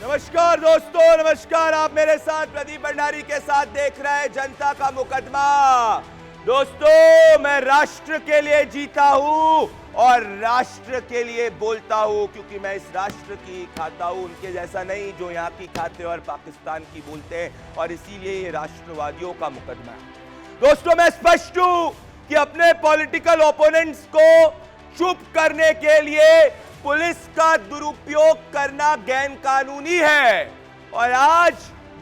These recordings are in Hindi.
नमस्कार दोस्तों, नमस्कार। आप मेरे साथ प्रदीप भंडारी के साथ देख रहे हैं जनता का मुकदमा। दोस्तों, मैं राष्ट्र के लिए जीता हूं और राष्ट्र के लिए बोलता हूं, क्योंकि मैं इस राष्ट्र की खाता हूं, उनके जैसा नहीं जो यहाँ की खाते और पाकिस्तान की बोलते हैं, और इसीलिए ये राष्ट्रवादियों का मुकदमा है। दोस्तों, मैं स्पष्ट हूं कि अपने पॉलिटिकल ओपोनेंट्स को चुप करने के लिए पुलिस का दुरुपयोग करना गैर कानूनी है, और आज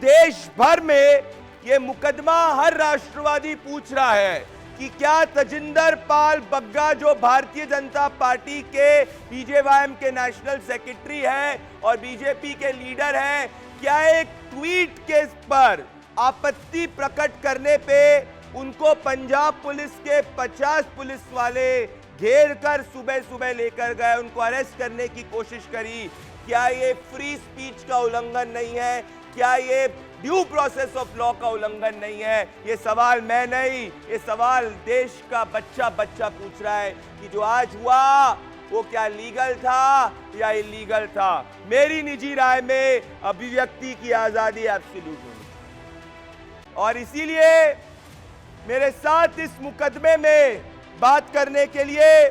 देश भर में यह मुकदमा हर राष्ट्रवादी पूछ रहा है कि क्या तजिंदर पाल बग्गा, जो भारतीय जनता पार्टी के बीजेवाईएम के नेशनल सेक्रेटरी है और बीजेपी के लीडर हैं, क्या एक ट्वीट के पर आपत्ति प्रकट करने पे उनको पंजाब पुलिस के 50 पुलिस वाले घेर कर सुबह सुबह लेकर गए, उनको अरेस्ट करने की कोशिश करी? क्या ये फ्री स्पीच का उल्लंघन नहीं है? क्या ये ड्यू प्रोसेस ऑफ लॉ का उल्लंघन नहीं है? ये सवाल मैं नहीं, ये सवाल देश का बच्चा पूछ रहा है कि जो आज हुआ वो क्या लीगल था या इलीगल था? मेरी निजी राय में अभिव्यक्ति की आजादी एब्सोल्यूट होनी चाहिए, और इसीलिए मेरे साथ इस मुकदमे में बात करने के लिए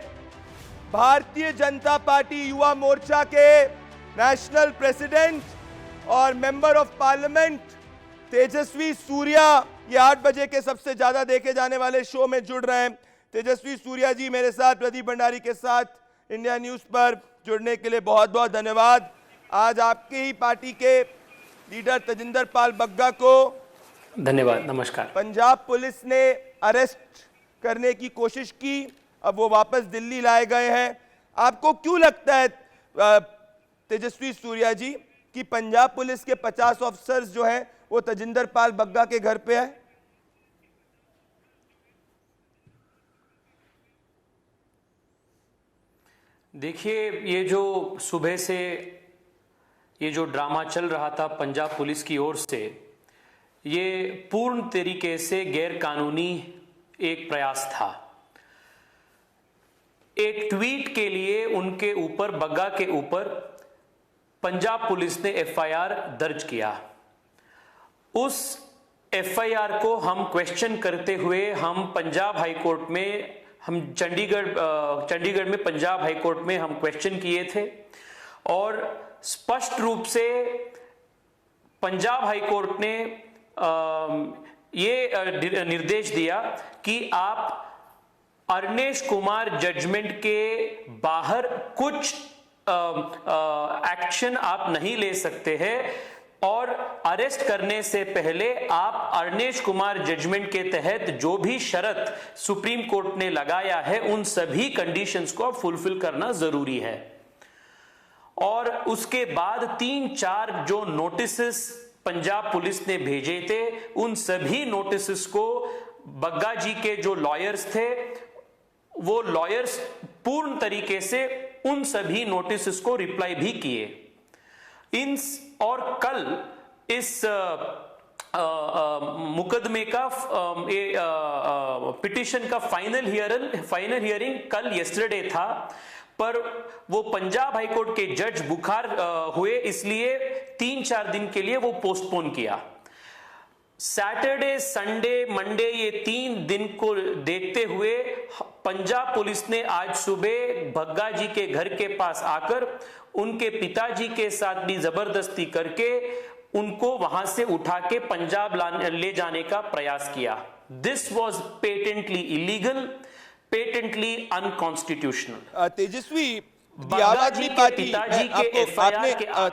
भारतीय जनता पार्टी युवा मोर्चा के नेशनल प्रेसिडेंट और member of parliament Tejasvi Surya, ये 8 बजे के सबसे ज्यादा देखे जाने वाले शो में जुड़ रहे हैं। तेजस्वी सूर्या जी मेरे साथ प्रदीप भंडारी के साथ इंडिया न्यूज पर जुड़ने के लिए बहुत बहुत धन्यवाद। आज आपकी ही पार्टी के लीडर तजिंदर पाल बग्गा को धन्यवाद, नमस्कार। पंजाब पुलिस ने अरेस्ट करने की कोशिश की, अब वो वापस दिल्ली लाए गए हैं। आपको क्यों लगता है तेजस्वी सूर्या जी कि पंजाब पुलिस के 50 ऑफिसर्स जो हैं वो तजिंदर पाल बग्गा के घर पे है? देखिए, ये जो सुबह से ये जो ड्रामा चल रहा था पंजाब पुलिस की ओर से, ये पूर्ण तरीके से गैर कानूनी एक प्रयास था। एक ट्वीट के लिए उनके ऊपर, बग्गा के ऊपर पंजाब पुलिस ने एफआईआर दर्ज किया। उस एफआईआर को हम क्वेश्चन करते हुए हम पंजाब हाई कोर्ट में, हम चंडीगढ़ में पंजाब हाई कोर्ट में हम क्वेश्चन किए थे, और स्पष्ट रूप से पंजाब हाई कोर्ट ने ये निर्देश दिया कि आप अरनेश कुमार जजमेंट के बाहर कुछ एक्शन आप नहीं ले सकते हैं, और अरेस्ट करने से पहले आप अरनेश कुमार जजमेंट के तहत जो भी शर्त सुप्रीम कोर्ट ने लगाया है उन सभी कंडीशंस को फुलफिल करना जरूरी है। और उसके बाद 3-4 जो नोटिसेस पंजाब पुलिस ने भेजे थे, उन सभी नोटिसेस को बग्गा जी के जो लॉयर्स थे, वो लॉयर्स पूर्ण तरीके से उन सभी नोटिसेस को रिप्लाई भी किए। और कल इस मुकदमे का पिटिशन का फाइनल हियरिंग कल येस्टरडे था, पर वो पंजाब हाई कोर्ट के जज बुखार हुए, इसलिए 3-4 दिन के लिए वो पोस्टपोन किया। सैटरडे, संडे, मंडे, ये 3 दिन को देखते हुए पंजाब पुलिस ने आज सुबह बग्गा जी के घर के पास आकर उनके पिताजी के साथ भी जबरदस्ती करके उनको वहां से उठा के पंजाब ले जाने का प्रयास किया। This was patently illegal, patently unconstitutional. Tejashwi, Aam Aadmi Party,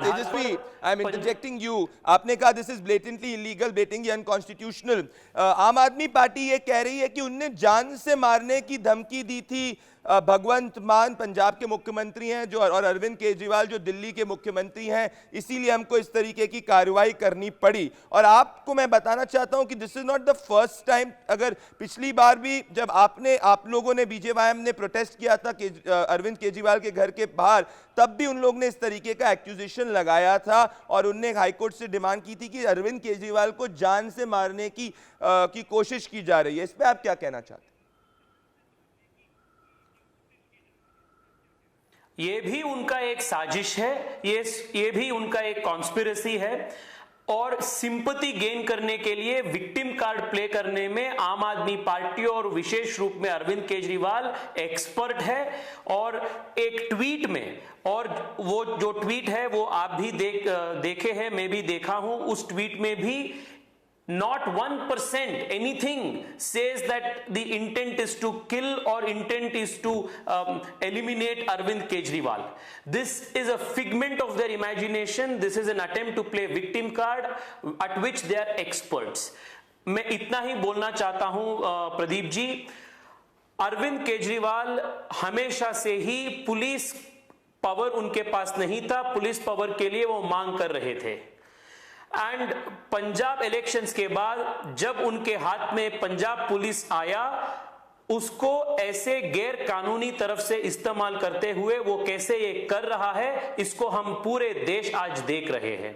Tejashwi, I am interjecting you, आपने कहा this is blatantly illegal, blatantly unconstitutional. Aam Aadmi party ये कह रही है कि उनने जान से मारने की धमकी दी थी। भगवंत मान पंजाब के मुख्यमंत्री हैं जो, और अरविंद केजरीवाल जो दिल्ली के मुख्यमंत्री हैं, इसीलिए हमको इस तरीके की कार्रवाई करनी पड़ी। और आपको मैं बताना चाहता हूं कि this is not the first time. अगर पिछली बार भी जब आप लोगों ने, बीजेवाईएम ने प्रोटेस्ट किया था अरविंद केजरीवाल के घर के बाहर, तब भी उन लोग ने इस तरीके का एक्यूजेशन लगाया था, और उनने हाईकोर्ट से डिमांड की थी कि अरविंद केजरीवाल को जान से मारने की कोशिश की जा रही है। इस पर आप क्या कहना चाहते हैं? ये भी उनका एक साजिश है, ये भी उनका एक कॉन्स्पिरेसी है और सिंपैथी गेन करने के लिए विक्टिम कार्ड प्ले करने में आम आदमी पार्टी और विशेष रूप में अरविंद केजरीवाल एक्सपर्ट है। और एक ट्वीट में, और वो जो ट्वीट है वो आप भी देखे हैं, मैं भी देखा हूं, उस ट्वीट में भी not 1% anything says that the intent is to kill or intent is to eliminate Arvind Kejriwal. This is a figment of their imagination. This is an attempt to play victim card at which they are experts. मैं इतना ही बोलना चाहता हूं प्रदीप जी, अरविंद केजरीवाल हमेशा से ही पुलिस पावर उनके पास नहीं था, पुलिस पावर के लिए वो मांग कर रहे थे। एंड पंजाब इलेक्शंस के बाद जब उनके हाथ में पंजाब पुलिस आया, उसको ऐसे गैर कानूनी तरफ से इस्तेमाल करते हुए वो कैसे ये कर रहा है, इसको हम पूरे देश आज देख रहे हैं।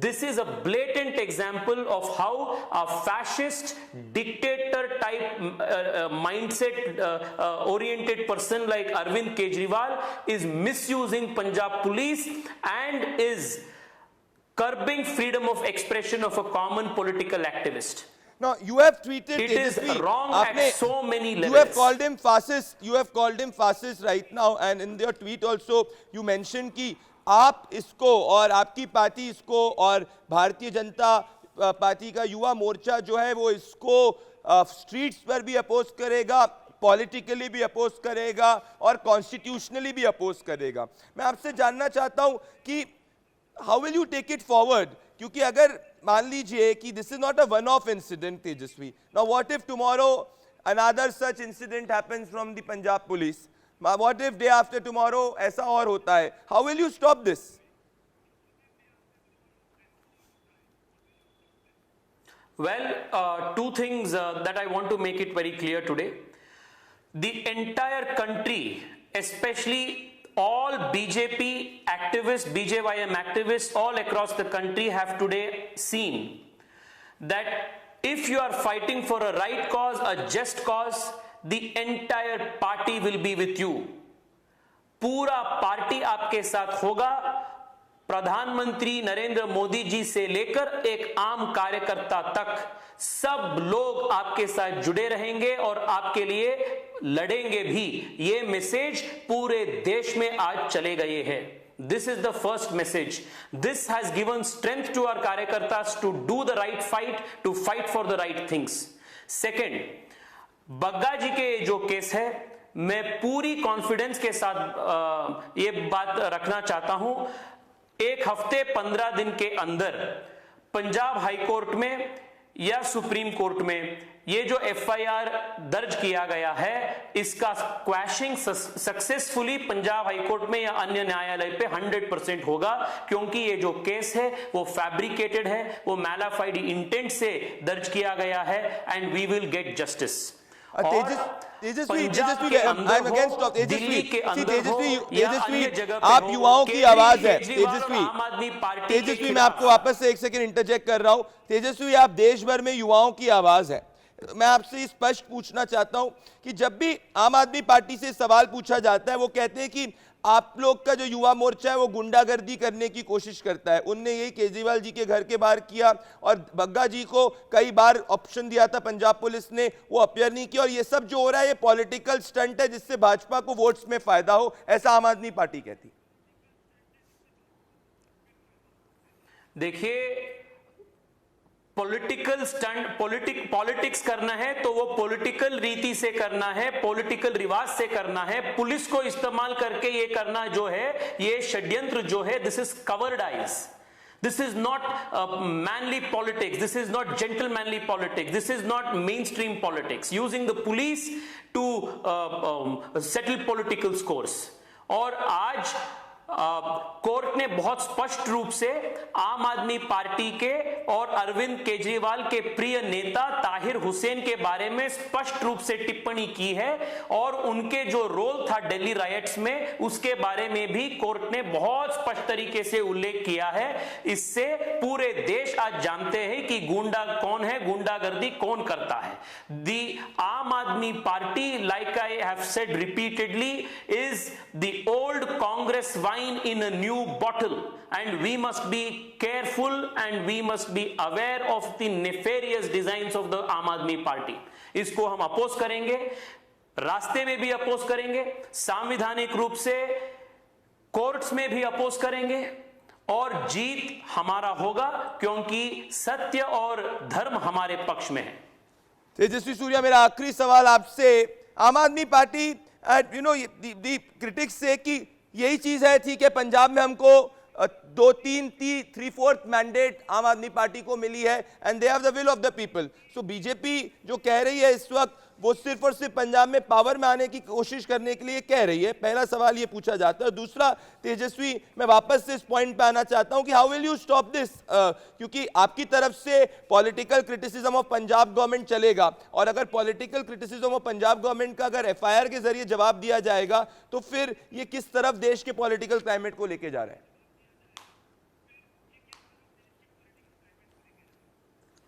This is a blatant example of how a fascist dictator type mindset oriented person like Arvind Kejriwal is misusing Punjab police and is curbing freedom of expression of a common political activist. Now you have tweeted It is wrong at so many levels. You have called him fascist. You have called him fascist right now, and in your tweet also you mentioned कि आप इसको और आपकी पार्टी इसको और भारतीय जनता पार्टी का युवा मोर्चा जो है वो इसको स्ट्रीट्स पर भी अपोज करेगा, पॉलिटिकली भी अपोज करेगा और कॉन्स्टिट्यूशनली भी अपोज करेगा। मैं आपसे जानना चाहता हूं कि how will you take it forward, क्योंकि अगर मान लीजिए कि this is not a one off incident Tejashwi, now what if tomorrow another such incident happens from the Punjab police, what if day after tomorrow ऐसा और होता है, how will you stop this? Well, two things that I want to make it very clear today. The entire country, especially all BJP activists, BJYM activists all across the country have today seen that if you are fighting for a right cause, a just cause, the entire party will be with you. पूरा पार्टी आपके साथ होगा। प्रधानमंत्री नरेंद्र मोदी जी से लेकर एक आम कार्यकर्ता तक सब लोग आपके साथ जुड़े रहेंगे और आपके लिए लड़ेंगे भी। ये मैसेज पूरे देश में आज चले गए हैं। This is the first message. This has given strength to our कार्यकर्तास to do the right fight, to fight for the right things. Second, Bagga जी के जो केस है, मैं पूरी कॉन्फिडेंस के साथ ये बात रखना चाहता हूं, एक हफ्ते 15 दिन के अंदर पंजाब हाई कोर्ट में या सुप्रीम कोर्ट में ये जो एफआईआर दर्ज किया गया है, इसका क्वैशिंग सक्सेसफुली पंजाब हाई कोर्ट में या अन्य न्यायालय पे 100% होगा, क्योंकि ये जो केस है वो फैब्रिकेटेड है, वो मैलाफाइड इंटेंट से दर्ज किया गया है and we will get justice. Tejashwi, आप युवाओं की आवाज है। तेजस्वी, मैं आपको वापस से एक सेकंड इंटरजेक्ट कर रहा हूं। तेजस्वी, आप देश भर में युवाओं की आवाज है। मैं आपसे स्पष्ट पूछना चाहता हूं कि जब भी आम आदमी पार्टी से सवाल पूछा जाता है, वो कहते हैं कि आप लोग का जो युवा मोर्चा है वो गुंडागर्दी करने की कोशिश करता है। उनने यही केजरीवाल जी के घर के बाहर किया और बग्गा जी को कई बार ऑप्शन दिया था पंजाब पुलिस ने, वो अपीयर नहीं किया। और ये सब जो हो रहा है ये पॉलिटिकल स्टंट है जिससे भाजपा को वोट्स में फायदा हो, ऐसा आम आदमी पार्टी कहती। देखिए, पॉलिटिकल स्टंट, पॉलिटिक्स करना है तो वो पॉलिटिकल रीति से करना है, पॉलिटिकल रिवाज से करना है। पुलिस को इस्तेमाल करके ये करना जो है, ये षड्यंत्र जो है, this is covered eyes. This is not manly politics. This is not gentlemanly politics. This is not mainstream politics. Using the police to settle political scores. और आज कोर्ट ने बहुत स्पष्ट रूप से आम आदमी पार्टी के और अरविंद केजरीवाल के प्रिय नेता ताहिर हुसैन के बारे में स्पष्ट रूप से टिप्पणी की है और उनके जो रोल था दिल्ली रायट्स में उसके बारे में भी कोर्ट ने बहुत स्पष्ट तरीके से उल्लेख किया है। इससे पूरे देश आज जानते हैं कि गुंडा कौन है, गुंडागर्दी कौन करता है। दी आम Aadmi party, like I have said repeatedly, is the old Congress wine in a new bottle and we must be careful and we must be aware of the nefarious designs of the आम आदमी पार्टी। इसको हम अपोज करेंगे, रास्ते में भी अपोज करेंगे, संवैधानिक रूप से कोर्ट्स में भी अपोज करेंगे और जीत हमारा होगा क्योंकि सत्य और धर्म हमारे पक्ष में है। तेजस्वी सूर्या, मेरा आखिरी सवाल आपसे, आम आदमी पार्टी दी क्रिटिक्स से कि यही चीज है, ठीक है पंजाब में हमको 3/4 मैंडेट आम आदमी पार्टी को मिली है and they have the will of the people. So BJP जो कह रही है इस वक्त वो सिर्फ और सिर्फ पंजाब में पावर में आने की कोशिश करने के लिए कह रही है। पहला सवाल ये पूछा जाता है। दूसरा, तेजस्वी, मैं वापस से इस पॉइंट पे आना चाहता हूं कि how will you stop this, क्योंकि आपकी तरफ से political criticism of Punjab government चलेगा और अगर political criticism of Punjab government का अगर एफआईआर के जरिए जवाब दिया जाएगा तो फिर ये किस तरफ देश के पॉलिटिकल क्लाइमेट को लेके जा रहे हैं?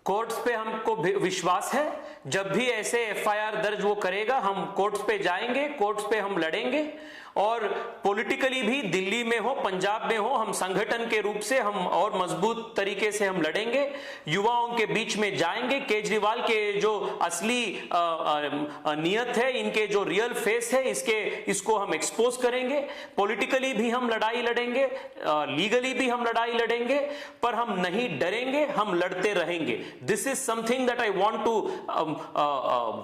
कोर्ट्स पे हमको विश्वास है, जब भी ऐसे एफआईआर दर्ज वो करेगा हम कोर्ट्स पे जाएंगे, कोर्ट्स पे हम लड़ेंगे और पॉलिटिकली भी दिल्ली में हो, पंजाब में हो, हम संगठन के रूप से हम और मजबूत तरीके से हम लड़ेंगे, युवाओं के बीच में जाएंगे। केजरीवाल के जो असली नियत है, इनके जो रियल फेस है, इसको हम एक्सपोज करेंगे। पॉलिटिकली भी हम लड़ाई लड़ेंगे, लीगली भी हम लड़ाई लड़ेंगे, पर हम नहीं डरेंगे, हम लड़ते रहेंगे। This is something that I want to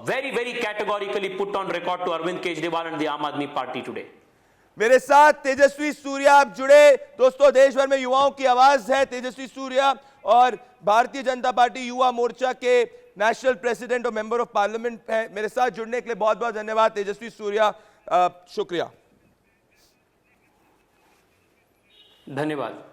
very very categorically put on record to Arvind Kejriwal and the Aam Aadmi party today. मेरे साथ तेजस्वी सूर्या आप जुड़े। दोस्तों, देश भर में युवाओं की आवाज है तेजस्वी सूर्या और भारतीय जनता पार्टी युवा मोर्चा के नेशनल प्रेसिडेंट और मेंबर ऑफ पार्लियामेंट है। मेरे साथ जुड़ने के लिए बहुत बहुत धन्यवाद तेजस्वी सूर्या, शुक्रिया। धन्यवाद।